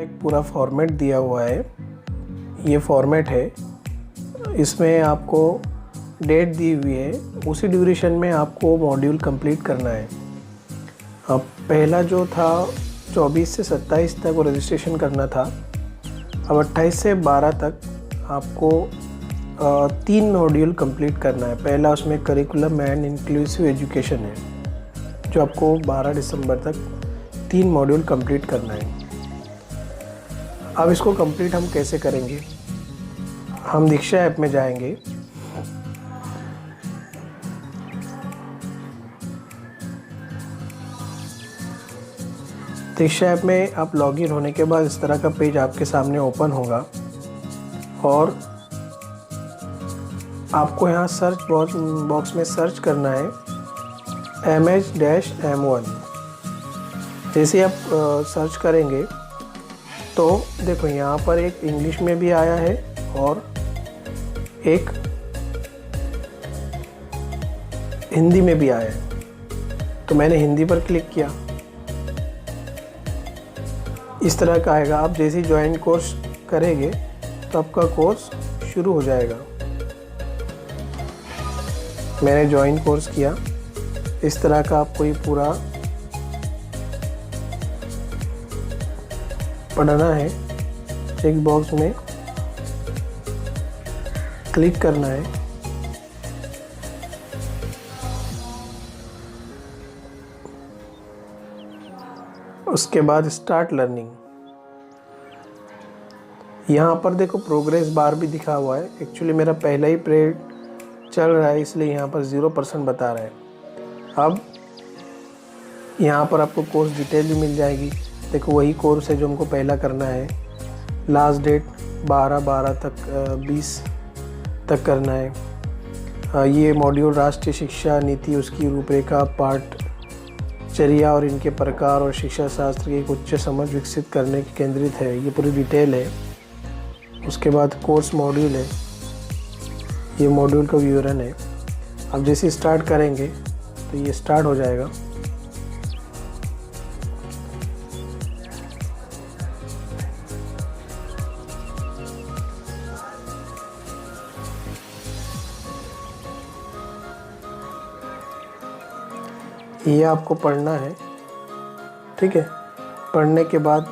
एक पूरा फॉर्मेट दिया हुआ है, ये फॉर्मेट है। इसमें आपको डेट दी हुई है, उसी ड्यूरेशन में आपको मॉड्यूल कंप्लीट करना है। अब पहला जो था 24 से 27 तक वो रजिस्ट्रेशन करना था। अब 28 से 12 तक आपको 3 मॉड्यूल कंप्लीट करना है। पहला उसमें करिकुलम एंड इंक्लूसिव एजुकेशन है, जो आपको 12 दिसंबर तक 3 मॉड्यूल कंप्लीट करना है। अब इसको कंप्लीट हम कैसे करेंगे? हम दीक्षा ऐप में जाएंगे। दीक्षा ऐप में आप लॉगिन होने के बाद इस तरह का पेज आपके सामने ओपन होगा और आपको यहाँ सर्च बॉक्स में सर्च करना है MH-M1। जैसे आप सर्च करेंगे तो देखो यहाँ पर एक इंग्लिश में भी आया है और एक हिंदी में भी आया है। तो मैंने हिंदी पर क्लिक किया, इस तरह का आएगा। आप जैसे ही ज्वाइन कोर्स करेंगे तो आपका कोर्स शुरू हो जाएगा। मैंने ज्वाइन कोर्स किया। इस तरह का आपको ये पूरा पढ़ना है। चेक बॉक्स में क्लिक करना है। उसके बाद स्टार्ट लर्निंग। यहाँ पर देखो प्रोग्रेस बार भी दिखा हुआ है। एक्चुअली मेरा पहला ही पीरियड चल रहा है, इसलिए यहाँ पर 0% बता रहा है। अब यहाँ पर आपको कोर्स डिटेल भी मिल जाएगी। देखो वही कोर्स है जो हमको पहला करना है। लास्ट डेट 12/12 तक 20 तक करना है। ये मॉड्यूल राष्ट्रीय शिक्षा नीति, उसकी रूपरेखा, पाठचर्या और इनके प्रकार और शिक्षा शास्त्र की एक उच्च समझ विकसित करने की केंद्रित है। ये पूरी डिटेल है। उसके बाद कोर्स मॉड्यूल है, ये मॉड्यूल का विवरण है। अब जैसे स्टार्ट करेंगे तो ये स्टार्ट हो जाएगा। ये आपको पढ़ना है, ठीक है। पढ़ने के बाद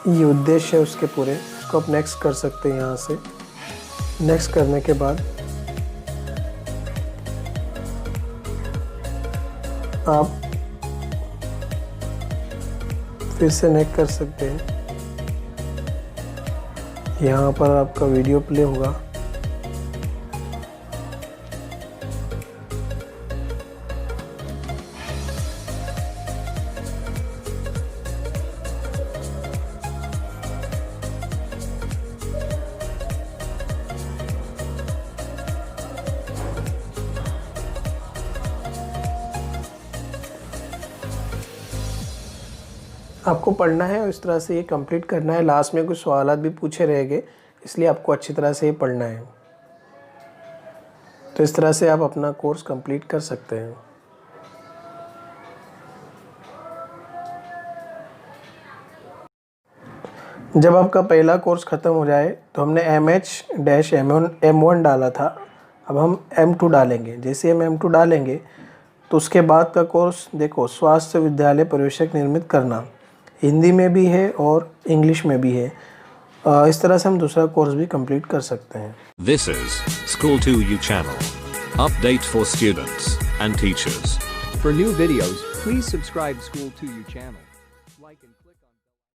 ये उद्देश्य है उसके पूरे, इसको आप नेक्स्ट कर सकते हैं। यहाँ से नेक्स्ट करने के बाद आप फिर से नेक्स्ट कर सकते हैं। यहाँ पर आपका वीडियो प्ले होगा। आपको पढ़ना है और इस तरह से ये कंप्लीट करना है। लास्ट में कुछ सवालात भी पूछे रहेंगे, इसलिए आपको अच्छी तरह से ये पढ़ना है। तो इस तरह से आप अपना कोर्स कंप्लीट कर सकते हैं। जब आपका पहला कोर्स ख़त्म हो जाए तो हमने MH-M1 डाला था, अब हम M2 डालेंगे। जैसे हम M2 डालेंगे तो उसके बाद का कोर्स देखो, स्वास्थ्य विद्यालय प्रवेशक निर्मित करना, हिंदी में भी है और इंग्लिश में भी है। इस तरह से हम दूसरा कोर्स भी कंप्लीट कर सकते हैं। This is School2U channel. Update for students and teachers. For new videos, please subscribe School2U channel. Like and